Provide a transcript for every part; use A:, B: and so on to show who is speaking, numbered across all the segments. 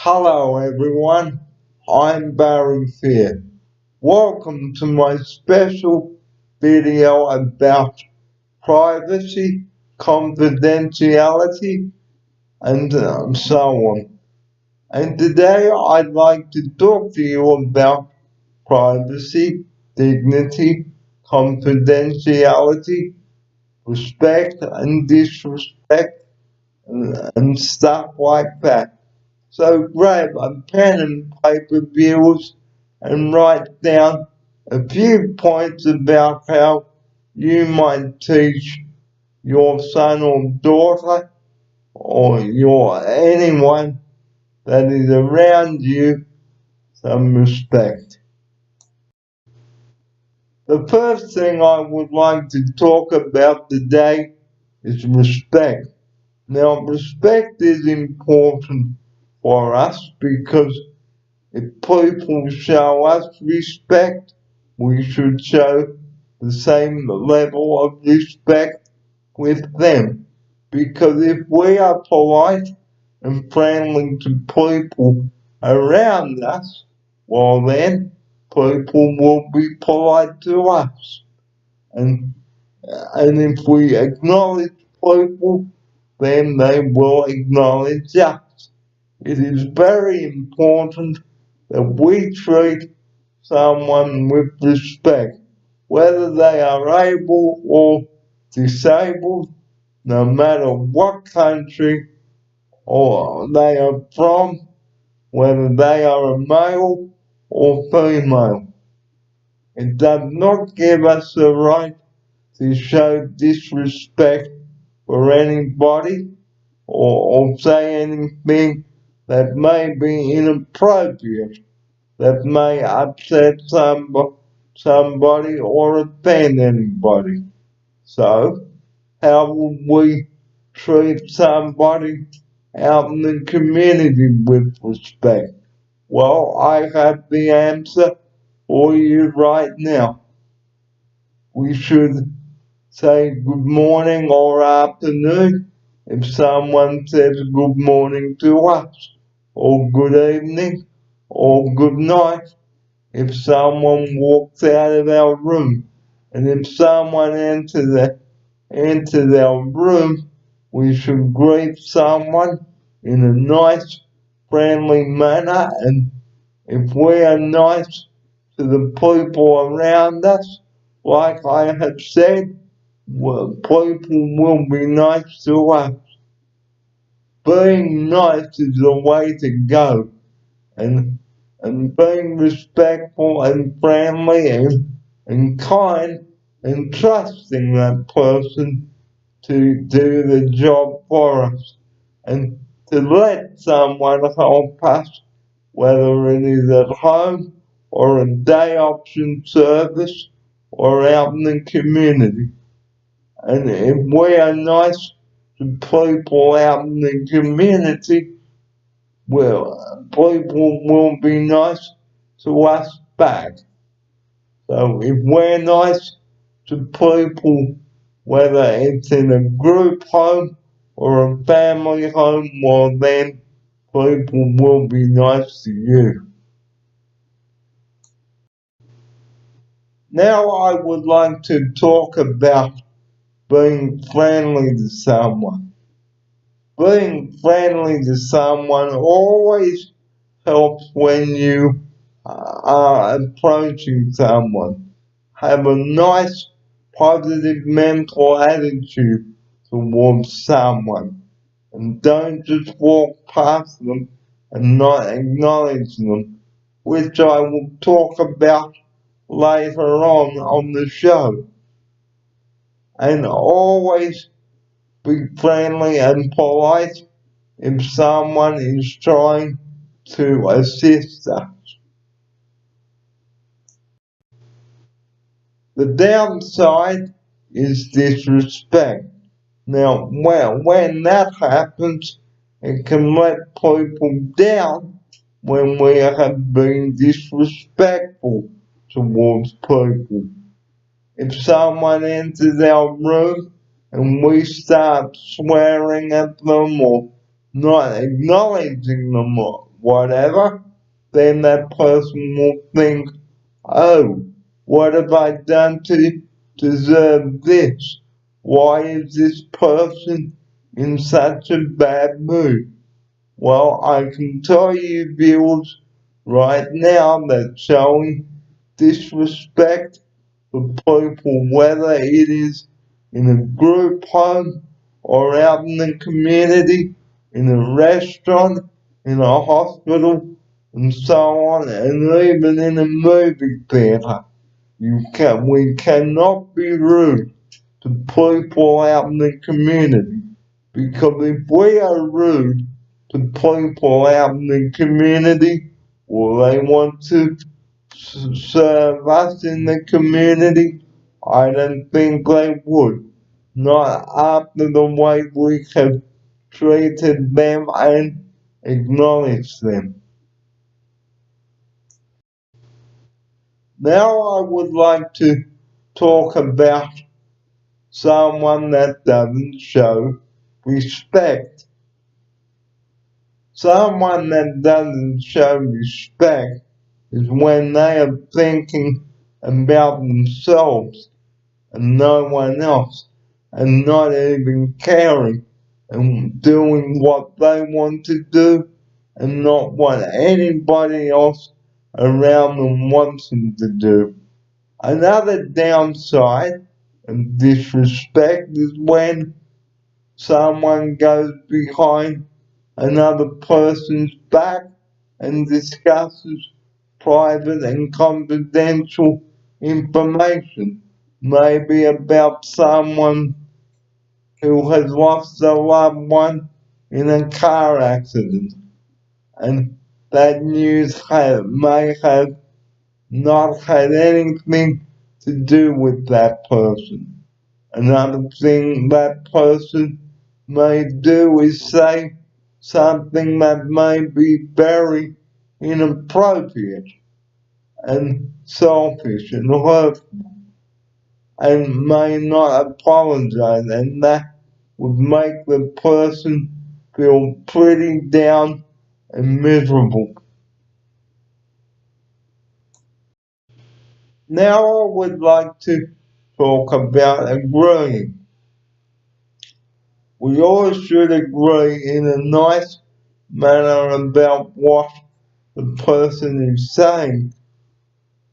A: Hello everyone, I'm Barry Fair. Welcome to my special video about privacy, confidentiality, and so on. And today I'd like to talk to you about privacy, dignity, confidentiality, respect and disrespect, and stuff like that. So grab a pen and paper, viewers, and write down a few points about how you might teach your son or daughter or anyone that is around you some respect. The first thing I would like to talk about today is respect. Now, respect is important for us because if people show us respect, we should show the same level of respect with them. Because if we are polite and friendly to people around us, well then people will be polite to us. And if we acknowledge people, then they will acknowledge us. It is very important that we treat someone with respect, whether they are able or disabled, no matter what country or they are from, whether they are a male or female. It does not give us the right to show disrespect for anybody or say anything that may be inappropriate, that may upset somebody or offend anybody. So, how would we treat somebody out in the community with respect? Well, I have the answer for you right now. We should say good morning or afternoon if someone says good morning to us, or good evening, or good night if someone walks out of our room. And if someone enters our room, we should greet someone in a nice, friendly manner. And if we are nice to the people around us, like I have said, well, people will be nice to us. Being nice is the way to go, and being respectful and friendly and kind and trusting that person to do the job for us and to let someone help us, whether it is at home or a day option service or out in the community. And if we are nice to people out in the community, well, people will be nice to us back. So if we're nice to people, whether it's in a group home or a family home, well then people will be nice to you. Now I would like to talk about being friendly to someone. Being friendly to someone always helps when you are approaching someone. Have a nice, positive mental attitude towards someone. And don't just walk past them and not acknowledge them, which I will talk about later on the show. And always be friendly and polite if someone is trying to assist us. The downside is disrespect. Now, when that happens, it can let people down when we have been disrespectful towards people. If someone enters our room and we start swearing at them or not acknowledging them whatever, then that person will think, oh, what have I done to deserve this? Why is this person in such a bad mood? Well, I can tell you, viewers, right now that showing disrespect to people, whether it is in a group home or out in the community, in a restaurant, in a hospital, and so on, and even in a movie theater. We cannot be rude to people out in the community, because if we are rude to people out in the community, will they want to serve us in the community? I don't think they would. Not after the way we have treated them and acknowledged them. Now I would like to talk about someone that doesn't show respect. Someone that doesn't show respect is when they are thinking about themselves and no one else, and not even caring and doing what they want to do and not what anybody else around them wants them to do. Another downside of disrespect is when someone goes behind another person's back and discusses private and confidential information, maybe about someone who has lost a loved one in a car accident, and that news may have not had anything to do with that person. Another thing that person may do is say something that may be very inappropriate and selfish and hurtful, and may not apologize, and that would make the person feel pretty down and miserable. Now I would like to talk about agreeing. We all should agree in a nice manner about what the person is saying,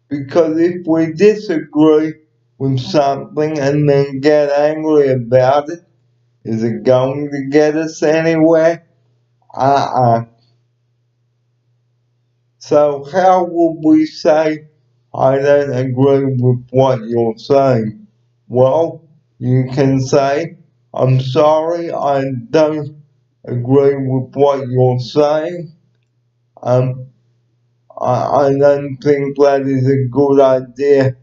A: because if we disagree with something and then get angry about it, is it going to get us anywhere? So how would we say, I don't agree with what you're saying? Well, you can say, I'm sorry, I don't agree with what you're saying. I don't think that is a good idea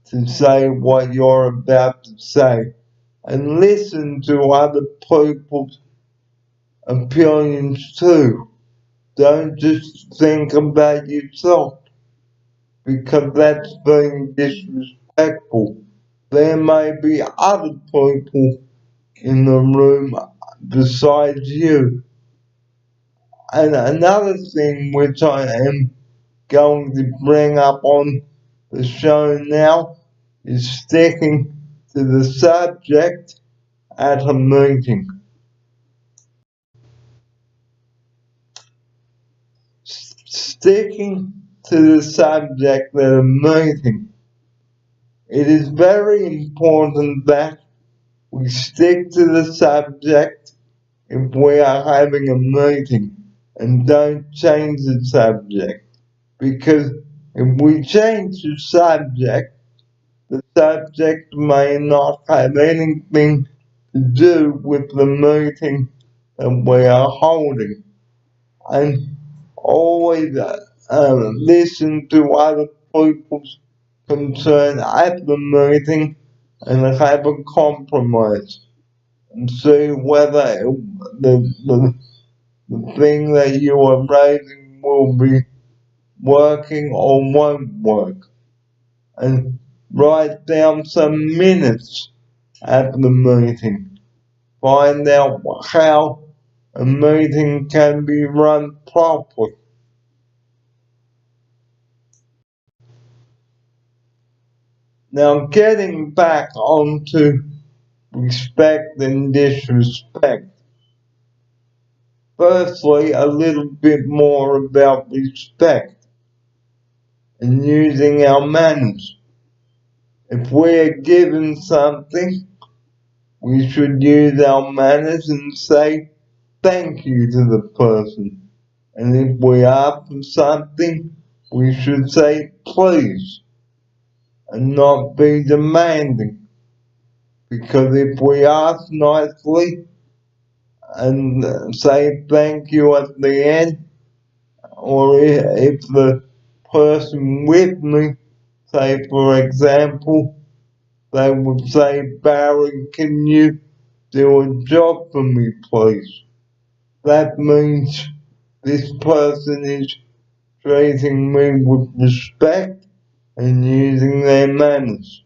A: to say what you're about to say. And listen to other people's opinions too. Don't just think about yourself, because that's being disrespectful. There may be other people in the room besides you. And another thing which I am going to bring up on the show now is sticking to the subject at a meeting. Sticking to the subject at a meeting. It is very important that we stick to the subject if we are having a meeting and don't change the subject. Because if we change the subject may not have anything to do with the meeting that we are holding. And always listen to other people's concern at the meeting and have a compromise and see whether the thing that you are raising will be working or won't work. And write down some minutes at the meeting. Find out how a meeting can be run properly. Now, getting back onto respect and disrespect. Firstly, a little bit more about respect and using our manners. If we're given something, we should use our manners and say thank you to the person. And if we ask for something, we should say please and not be demanding. Because if we ask nicely and say thank you at the end, or if the person with me, say for example, they would say, Barry, can you do a job for me, please? That means this person is treating me with respect and using their manners.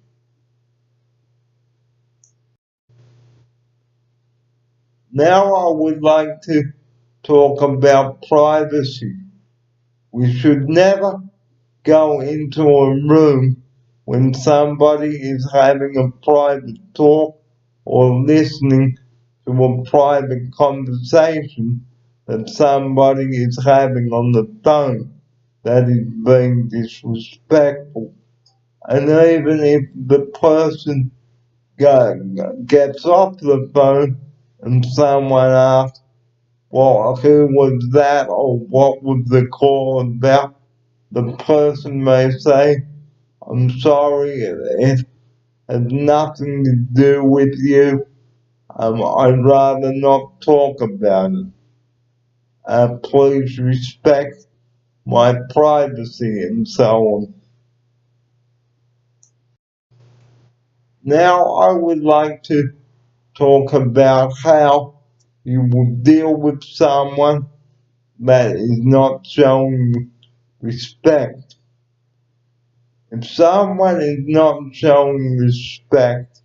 A: Now I would like to talk about privacy. We should never go into a room when somebody is having a private talk or listening to a private conversation that somebody is having on the phone. That is being disrespectful. And even if the person gets off the phone and someone asks, well, who was that or what was the call about, the person may say, I'm sorry, it has nothing to do with you. I'd rather not talk about it. Please respect my privacy and so on. Now I would like to talk about how you will deal with someone that is not showing respect. If someone is not showing respect,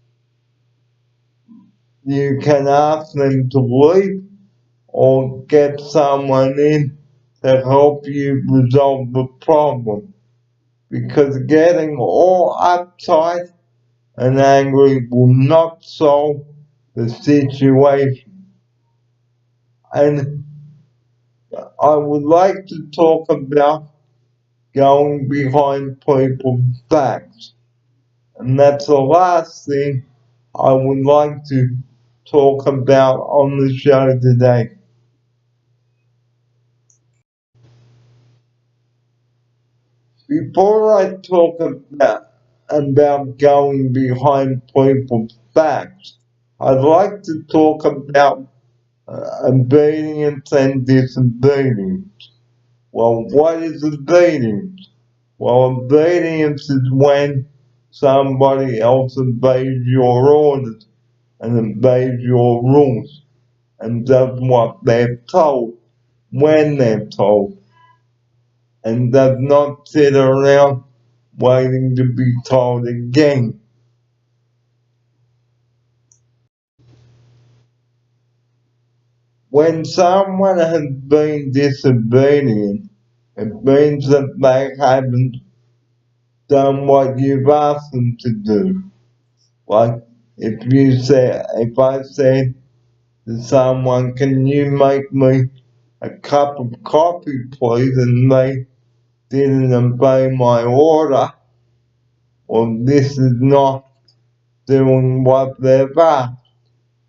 A: you can ask them to leave or get someone in to help you resolve the problem. Because getting all uptight and angry will not solve the situation. And I would like to talk about going behind people's backs. And that's the last thing I would like to talk about on the show today. Before I talk about going behind people's backs, I'd like to talk about obedience and disobedience. Well, what is obedience? Well, obedience is when somebody else obeys your orders and obeys your rules and does what they're told when they're told and does not sit around waiting to be told again. When someone has been disobedient, it means that they haven't done what you've asked them to do. Like if I said to someone, can you make me a cup of coffee, please, and they didn't obey my order, or this is not doing what they've asked.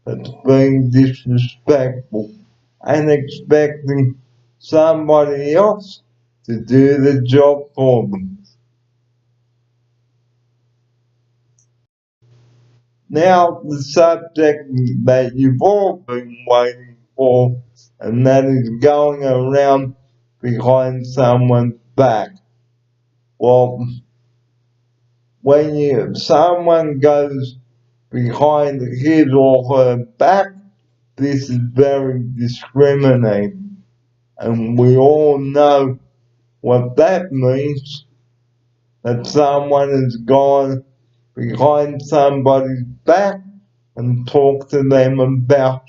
A: That's being disrespectful and expecting somebody else to do the job for them. Now, the subject that you've all been waiting for, and that is going around behind someone's back. Well, when someone goes behind his or her back, this is very discriminating. And we all know what that means, that someone has gone behind somebody's back and talked to them about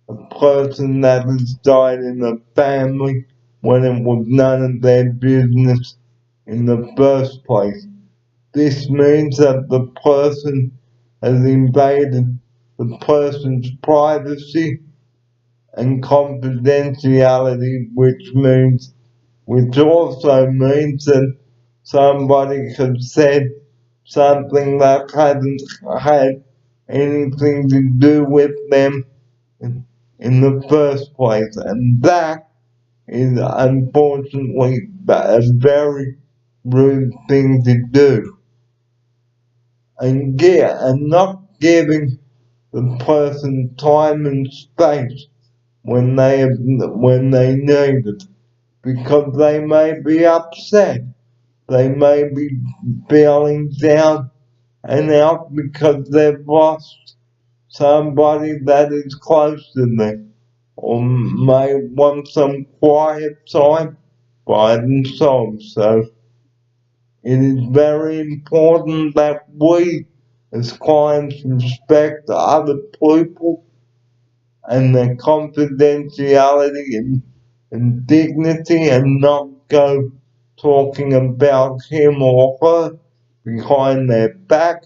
A: a person that has died in the family when it was none of their business in the first place. This means that the person has invaded the person's privacy and confidentiality, which also means that somebody could said something that hadn't had anything to do with them in the first place, and that is unfortunately a very rude thing to do. And not giving the person time and space when they need it, because they may be upset, they may be feeling down and out because they've lost somebody that is close to them, or may want some quiet time by themselves. So it is very important that we as clients respect other people and their confidentiality and dignity, and not go talking about him or her behind their back,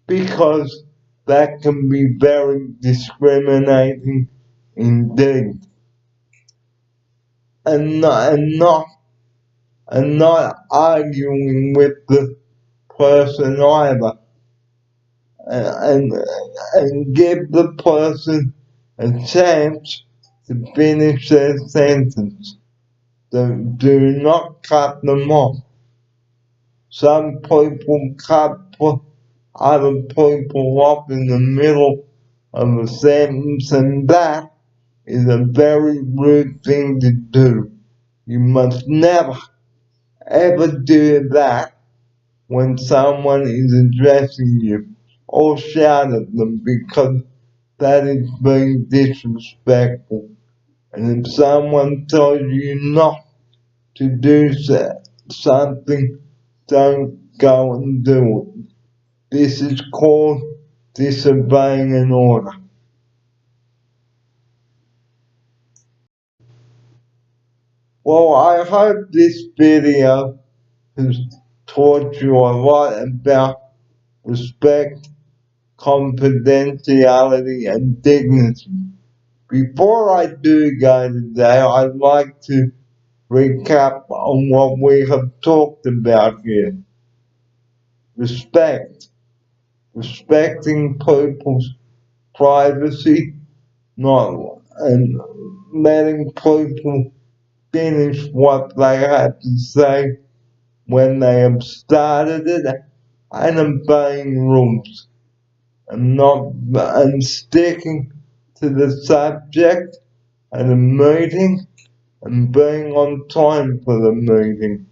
A: because that can be very discriminating indeed. And not arguing with the person either, and give the person a chance to finish their sentence. Do not cut them off. Some people cut other people off in the middle of a sentence, and that is a very rude thing to do. You must never, ever do that when someone is addressing you, or shout at them, because that is being disrespectful. And if someone tells you not to do something, don't go and do it. This is called disobeying an order. Well, I hope this video has taught you a lot about respect, confidentiality, and dignity. Before I do go today, I'd like to recap on what we have talked about here. Respect. Respecting people's privacy, and letting people finish what they have to say when they have started it, and obeying rules, and sticking to the subject at a meeting, and being on time for the meeting.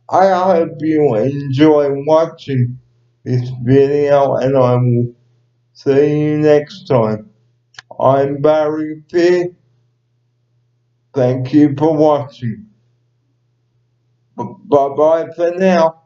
A: I hope you enjoy watching this video, and I will see you next time. I'm Barry P. Thank you for watching. Bye bye for now.